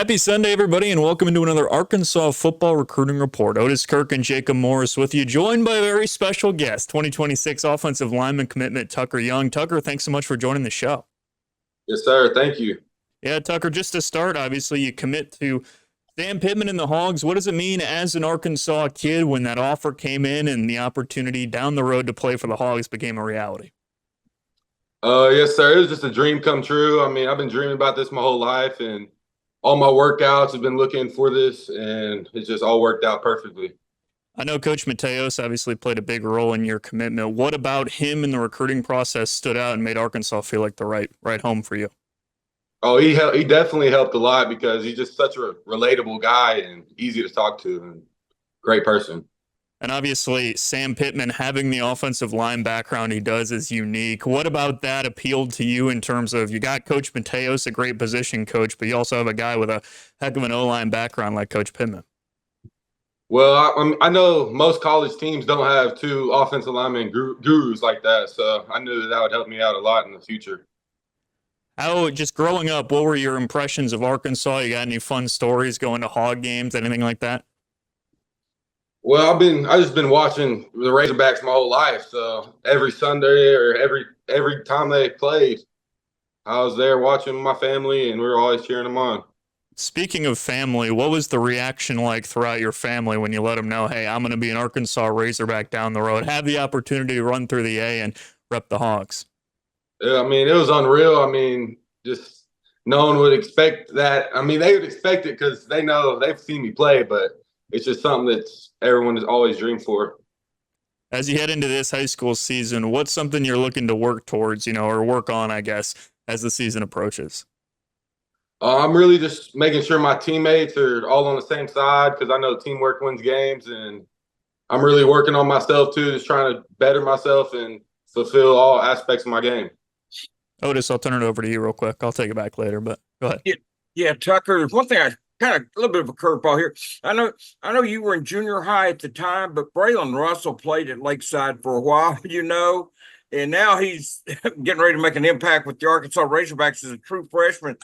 Happy Sunday, everybody, and welcome into another Arkansas football recruiting report. Otis Kirk and Jacob Morris with you, joined by a very special guest, 2026 offensive lineman commitment Tucker Young. Tucker, thanks so much for joining the show. Yes, sir. Thank you. Yeah, Tucker, just to start, obviously you commit to Sam Pittman and the Hogs. What does it mean as an Arkansas kid when that offer came in and the opportunity down the road to play for the Hogs became a reality? Yes, sir. It was just a dream come true. I mean, I've been dreaming about this my whole life, and all my workouts have been looking for this, and it's just all worked out perfectly. I know Coach Mateos obviously played a big role in your commitment. What about him in the recruiting process stood out and made Arkansas feel like the right home for you? Oh, he definitely helped a lot because he's just such a relatable guy and easy to talk to and great person. And obviously, Sam Pittman having the offensive line background he does is unique. What about that appealed to you in terms of you got Coach Mateos, a great position coach, but you also have a guy with a heck of an O-line background like Coach Pittman? Well, I know most college teams don't have two offensive linemen gurus like that, so I knew that would help me out a lot in the future. How, just growing up, what were your impressions of Arkansas? You got any fun stories going to Hog games, anything like that? Well, I just been watching the Razorbacks my whole life. So every Sunday or every time they played, I was there watching my family, and we were always cheering them on. Speaking of family, what was the reaction like throughout your family when you let them know, hey, I'm going to be an Arkansas Razorback down the road, have the opportunity to run through the A and rep the Hogs? Yeah, I mean, it was unreal. I mean, just no one would expect that. I mean, they would expect it because they know they've seen me play, but it's just something that everyone has always dreamed for. As you head into this high school season, what's something you're looking to work towards, or work on, I guess, as the season approaches? I'm really just making sure my teammates are all on the same side because I know teamwork wins games, and I'm really working on myself too, just trying to better myself and fulfill all aspects of my game. Otis, I'll turn it over to you real quick. I'll take it back later, but go ahead. Yeah, Tucker. There's one thing a little bit of a curveball here. I know you were in junior high at the time, but Braylon Russell played at Lakeside for a while, and now he's getting ready to make an impact with the Arkansas Razorbacks as a true freshman.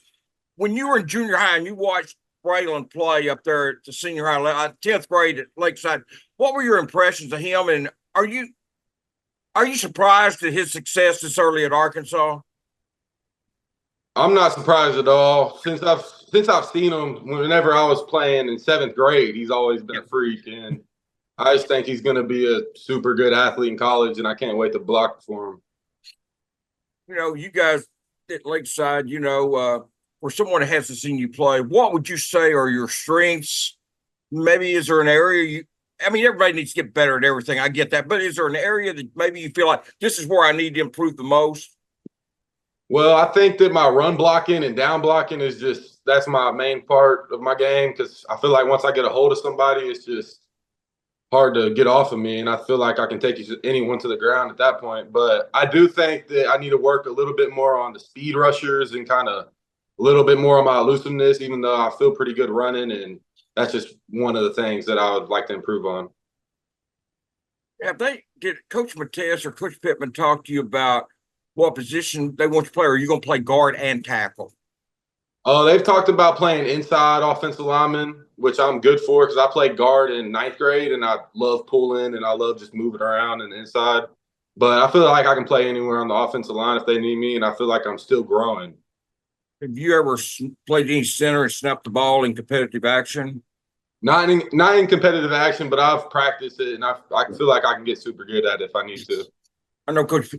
When you were in junior high and you watched Braylon play up there at the senior high, 10th grade at Lakeside, what were your impressions of him? And are you surprised at his success this early at Arkansas? I'm not surprised at all. Since I've seen him whenever I was playing in 7th grade, he's always been a freak, and I just think he's going to be a super good athlete in college, and I can't wait to block for him. You guys at Lakeside, for someone that hasn't seen you play, what would you say are your strengths? Maybe is there an area everybody needs to get better at everything. I get that, but is there an area that maybe you feel like this is where I need to improve the most? Well, I think that my run blocking and down blocking that's my main part of my game because I feel like once I get a hold of somebody, it's just hard to get off of me, and I feel like I can take anyone to the ground at that point. But I do think that I need to work a little bit more on the speed rushers and kind of a little bit more on my elusiveness, even though I feel pretty good running, and that's just one of the things that I would like to improve on. Have did Coach Mateus or Coach Pittman talk to you about what position they want you to play, or are you going to play guard and tackle? They've talked about playing inside offensive lineman, which I'm good for because I played guard in 9th grade, and I love pulling and I love just moving around and inside. But I feel like I can play anywhere on the offensive line if they need me, and I feel like I'm still growing. Have you ever played any center and snapped the ball in competitive action? Not in competitive action, but I've practiced it, and I feel like I can get super good at it if I need to. I know Coach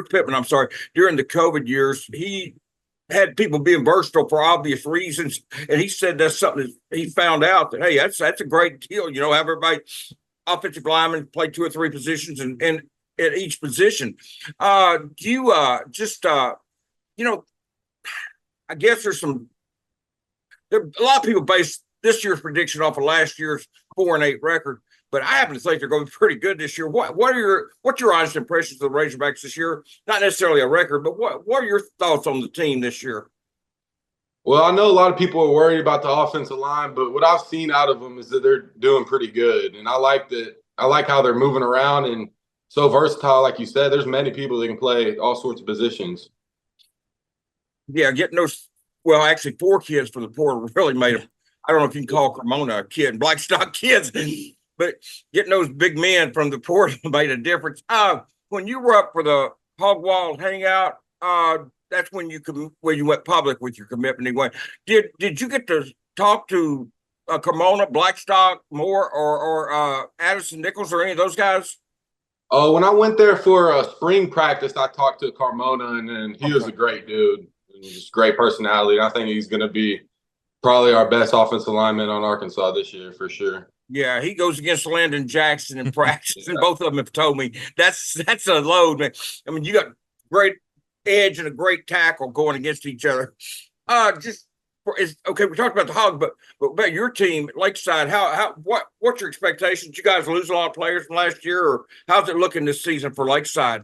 Pittman, I'm sorry, during the COVID years, he had people being versatile for obvious reasons, and he said that's something that he found out that, hey, that's a great deal. Have everybody, offensive linemen, play 2 or 3 positions and at each position. I guess there's a lot of people base this year's prediction off of last year's 4-8 record, but I happen to think they're going to be pretty good this year. What's your honest impressions of the Razorbacks this year? Not necessarily a record, but what are your thoughts on the team this year? Well, I know a lot of people are worried about the offensive line, but what I've seen out of them is that they're doing pretty good, and I like that. I like how they're moving around and so versatile. Like you said, there's many people that can play all sorts of positions. Yeah, getting those well, actually 4 kids from the port really made them. I don't know if you can call Cremona a kid and Blackstock kids, but getting those big men from the port made a difference. When you were up for the Hog Wall hangout, that's when you went public with your commitment. Anyway, did you get to talk to Cremona, Blackstock, Moore, or Addison Nichols, or any of those guys? Oh, when I went there for a spring practice, I talked to Carmona, and then he was a great dude, and just great personality. I think he's going to be probably our best offensive lineman on Arkansas this year for sure. Yeah, he goes against Landon Jackson in practice, and both of them have told me that's a load, man. I mean, you got great edge and a great tackle going against each other. Okay, we talked about the Hog, but about your team, Lakeside, what's your expectations? You guys lose a lot of players from last year, or how's it looking this season for Lakeside?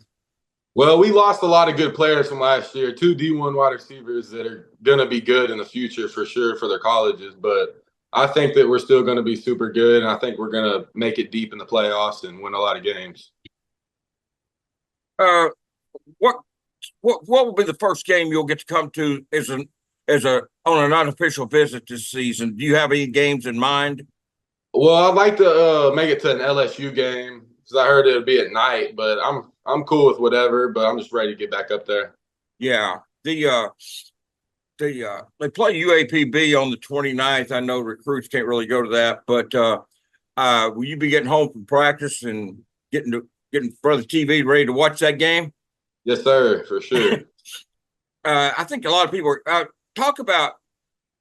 Well, we lost a lot of good players from last year, 2 D1 wide receivers that are going to be good in the future for sure for their colleges. But I think that we're still going to be super good, and I think we're going to make it deep in the playoffs and win a lot of games. What will be the first game you'll get to come to on an unofficial visit this season? Do you have any games in mind? Well, I'd like to make it to an LSU game because I heard it would be at night, but I'm cool with whatever. But I'm just ready to get back up there. Yeah, they play UAPB on the 29th. I know recruits can't really go to that, but will you be getting home from practice and getting in front of the TV ready to watch that game? Yes, sir, for sure. I think a lot of people talk about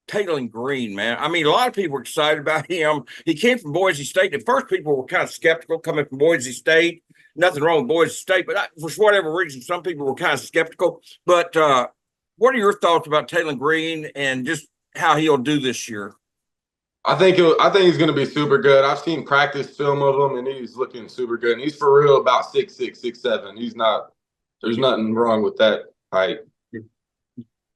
Taylor Green, man. I mean, a lot of people were excited about him. He came from Boise State. At first, people were kind of skeptical coming from Boise State. Nothing wrong with Boise State, but for whatever reason, some people were kind of skeptical. But what are your thoughts about Taylor Green and just how he'll do this year? I think he's going to be super good. I've seen practice film of him, and he's looking super good. And he's for real about 6'6", 6'7". He's not. There's nothing wrong with that height.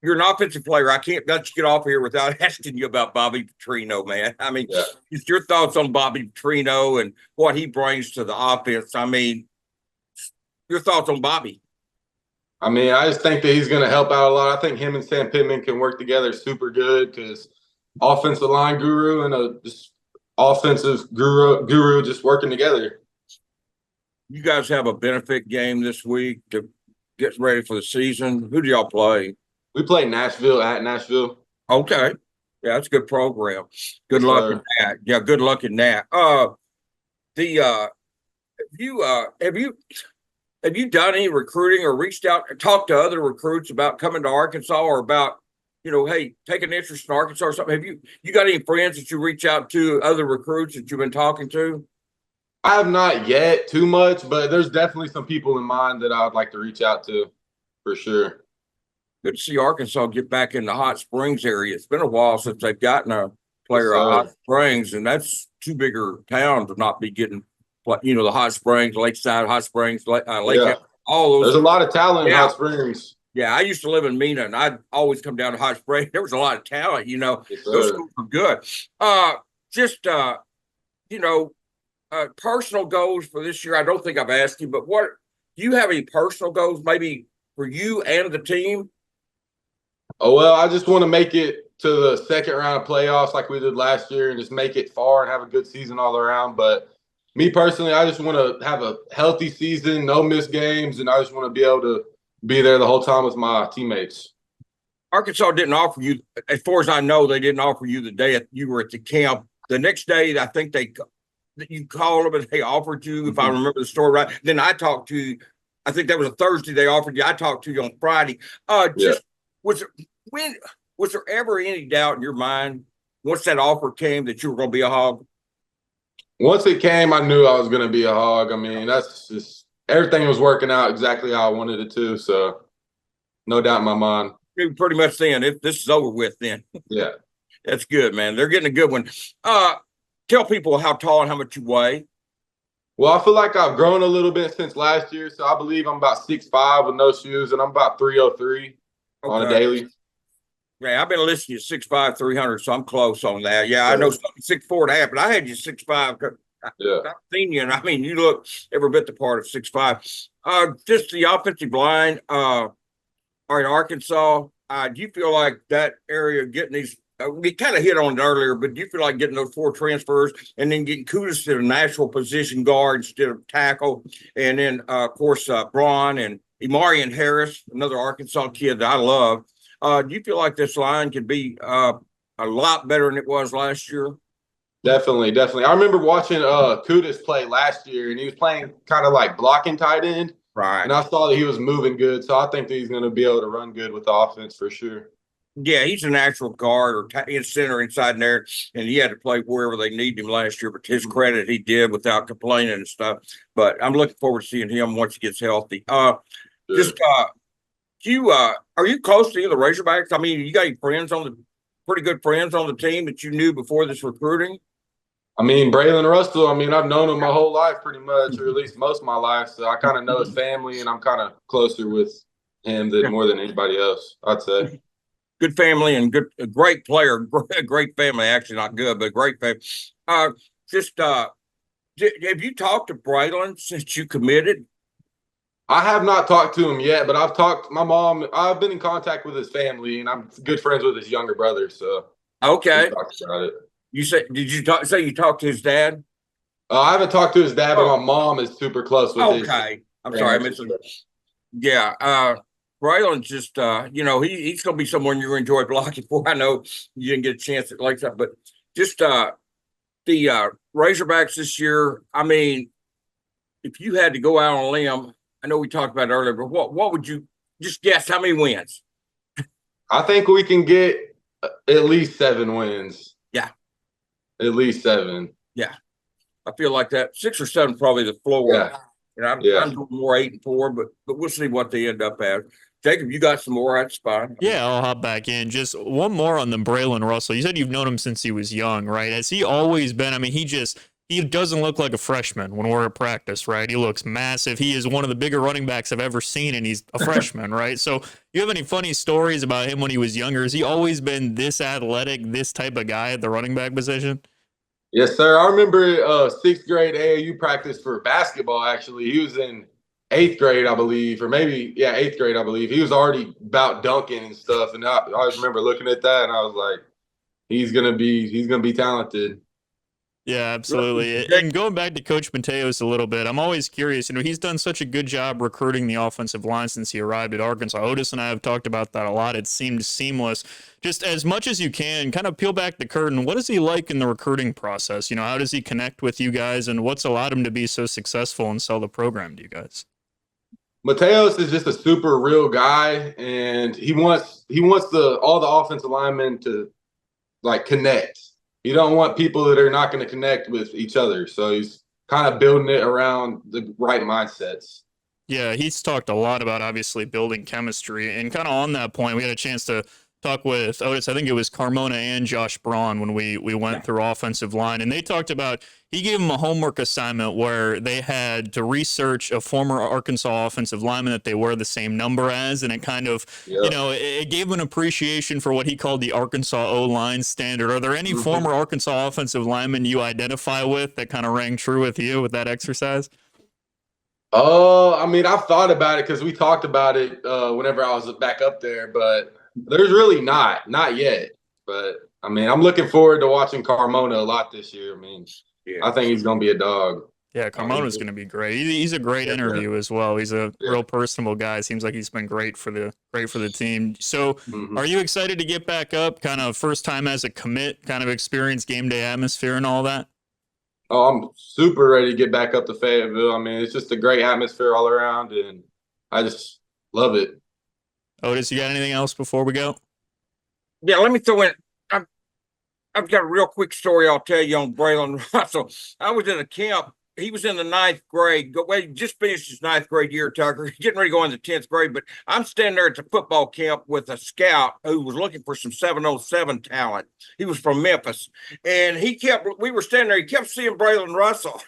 You're an offensive player. I can't let you get off here without asking you about Bobby Petrino, man. I mean, just your thoughts on Bobby Petrino and what he brings to the offense. I mean, your thoughts on Bobby. I mean, I just think that he's going to help out a lot. I think him and Sam Pittman can work together super good because offensive line guru and a just offensive guru just working together. You guys have a benefit game this week to get ready for the season. Who do y'all play? We play Nashville at Nashville. Okay. Yeah, that's a good program. Good luck in that. Yeah, good luck in that. Have you done any recruiting or reached out and talked to other recruits about coming to Arkansas or about, hey, take an interest in Arkansas or something? Have you got any friends that you reach out to, other recruits that you've been talking to? I have not yet too much, but there's definitely some people in mind that I'd like to reach out to for sure. Good to see Arkansas get back in the Hot Springs area. It's been a while since they've gotten a player at Hot Springs, and that's too bigger town to not be getting, the Hot Springs, Lakeside, Hot Springs, Lake, all those. There's a lot of talent in Hot Springs. Yeah, I used to live in Mena, and I'd always come down to Hot Springs. There was a lot of talent, Yes, those schools were good. Personal goals for this year. I don't think I've asked you, but what do you have any personal goals maybe for you and the team? Oh, well, I just want to make it to the second round of playoffs like we did last year and just make it far and have a good season all around. But me personally, I just want to have a healthy season, no missed games, and I just want to be able to be there the whole time with my teammates. Arkansas didn't offer you, as far as I know, they didn't offer you the day you were at the camp. The next day, I think you called them and they offered you, if I remember the story right. Then I talked to you. I think that was a Thursday they offered you. I talked to you on Friday. Was there ever any doubt in your mind once that offer came that you were going to be a Hog? Once it came, I knew I was going to be a Hog. I mean, that's just everything was working out exactly how I wanted it to. So no doubt in my mind. You're pretty much saying this is over with then. Yeah. That's good, man. They're getting a good one. Tell people how tall and how much you weigh. Well, I feel like I've grown a little bit since last year. So I believe I'm about 6'5" with no shoes, and I'm about 303 on a daily. Yeah, I've been listening to 6'5", 300, so I'm close on that. Yeah, I know 6'4.5", but I had you 6'5". Yeah. I've seen you, and I mean, you look every bit the part of 6'5". Just the offensive line. All right, Arkansas. Do you feel like that area getting these? We kind of hit on it earlier, but do you feel like getting those 4 transfers and then getting Kudus to the natural position guard instead of tackle, and then of course Braun and Imarian Harris, another Arkansas kid that I love. Do you feel like this line could be a lot better than it was last year? Definitely, definitely. I remember watching Kudus play last year, and he was playing kind of like blocking tight end. Right. And I saw that he was moving good, so I think that he's going to be able to run good with the offense for sure. Yeah, he's a natural guard or in center inside there, and he had to play wherever they need him last year. But to his credit, he did without complaining and stuff. But I'm looking forward to seeing him once he gets healthy. Just you are you close to the Razorbacks? I mean, you got any friends on the pretty good friends on the team that you knew before this recruiting? I mean, Braylon Russell, I mean, I've known him my whole life pretty much, or at least most of my life. So I kind of know his family, and I'm kind of closer with him than more than anybody else, I'd say. Good family and a great player, great family. Actually, not good, but great family. Have you talked to Braylon since you committed? I have not talked to him yet, but I've talked to my mom. I've been in contact with his family, and I'm good friends with his younger brother. So okay, we talked about it. You said, did you say you talked to his dad? I haven't talked to his dad, but my mom is super close with his. Okay, I'm sorry, I missed it. Yeah, Braylon's just he's going to be someone you're going to enjoy blocking for. I know you didn't get a chance at Lakeside, but just the Razorbacks this year. I mean, if you had to go out on a limb, I know we talked about it earlier, but what would you just guess? How many wins? I think we can get at least 7 wins. Yeah. At least 7. Yeah. I feel like that 6 or 7 probably the floor. Yeah. And I'm doing more 8 and 4, but we'll see what they end up at. Jacob, you got some more? That's fine. Yeah, I'll hop back in. Just one more on the Braylon Russell. You said you've known him since he was young, right? Has he always been? I mean, he doesn't look like a freshman when we're at practice, right? He looks massive. He is one of the bigger running backs I've ever seen, and he's a freshman, right? So you have any funny stories about him when he was younger? Has he always been this athletic, this type of guy at the running back position? Yes, sir. I remember 6th grade AAU practice for basketball, actually. He was in 8th grade, I believe, or maybe, 8th grade, I believe. He was already about dunking and stuff, and I always remember looking at that, and I was like, he's gonna be talented. Yeah, absolutely. And going back to Coach Mateos a little bit, I'm always curious. He's done such a good job recruiting the offensive line since he arrived at Arkansas. Otis and I have talked about that a lot. It seemed seamless. Just as much as you can, kind of peel back the curtain. What is he like in the recruiting process? How does he connect with you guys, and what's allowed him to be so successful and sell the program to you guys? Mateos is just a super real guy, and he wants all the offensive linemen to connect. You don't want people that are not going to connect with each other. So he's kind of building it around the right mindsets. Yeah, he's talked a lot about obviously building chemistry. And kind of on that point, we had a chance to talk with Otis. I think it was Carmona and Josh Braun when we went through offensive line. And they talked about, he gave them a homework assignment where they had to research a former Arkansas offensive lineman that they wear the same number as. And it kind of, it gave an appreciation for what he called the Arkansas O-line standard. Are there any former Arkansas offensive linemen you identify with that kind of rang true with you with that exercise? I mean, I've thought about it because we talked about it whenever I was back up there, but there's really not yet. But I mean, I'm looking forward to watching Carmona a lot this year. I mean, I think he's going to be a dog. Yeah, Carmona's going to be great. He's a great interview as well. He's a real personable guy. Seems like he's been great for the team. So, are you excited to get back up? Kind of first time as a commit, kind of experience game day atmosphere and all that. Oh, I'm super ready to get back up to Fayetteville. I mean, it's just a great atmosphere all around, and I just love it. Otis, you got anything else before we go? Yeah, let me throw in. I've got a real quick story I'll tell you on Braylon Russell. I was in a camp. He was in the 9th grade. He just finished his 9th grade year, Tucker. He's getting ready to go into 10th grade. But I'm standing there at the football camp with a scout who was looking for some 707 talent. He was from Memphis. And we were standing there. He kept seeing Braylon Russell.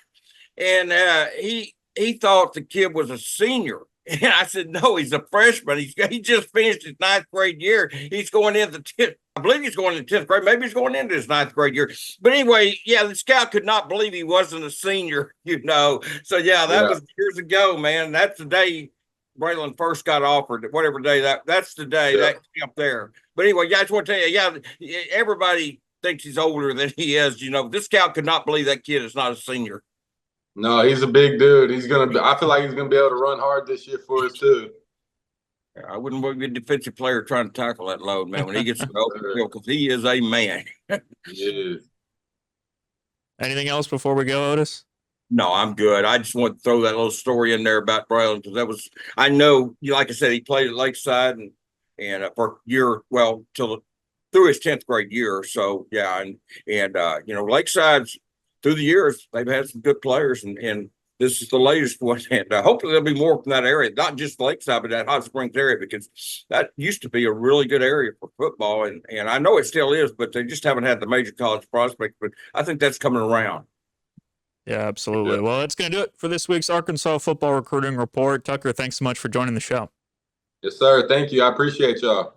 And he thought the kid was a senior. And I said, no, he's a freshman. He just finished his 9th grade year. He's going into 10th. I believe he's going into 10th grade. Maybe he's going into his 9th grade year. But anyway, the scout could not believe he wasn't a senior, So, that was years ago, man. That's the day Braylon first got offered, whatever day that's the day that up there. But anyway, guys, want to tell you, yeah, everybody thinks he's older than he is. You know, this scout could not believe that kid is not a senior. No, he's a big dude. I feel like he's gonna be able to run hard this year for us too. I wouldn't want to be a defensive player trying to tackle that load, man, when he gets to the open field, because he is a man. He is. Anything else before we go, Otis? No, I'm good. I just want to throw that little story in there about Braylon, because I know, like I said, he played at Lakeside and for a year, well, through his 10th grade year. So yeah, and you know, Lakeside's through the years they've had some good players, and this is the latest one, and hopefully there'll be more from that area, not just Lakeside, but that Hot Springs area, because that used to be a really good area for football, and I know it still is, but they just haven't had the major college prospects. But I think that's coming around. Yeah, absolutely. Well, that's going to do it for this week's Arkansas Football Recruiting Report. Tucker, thanks so much for joining the show. Yes, sir. Thank you. I appreciate y'all.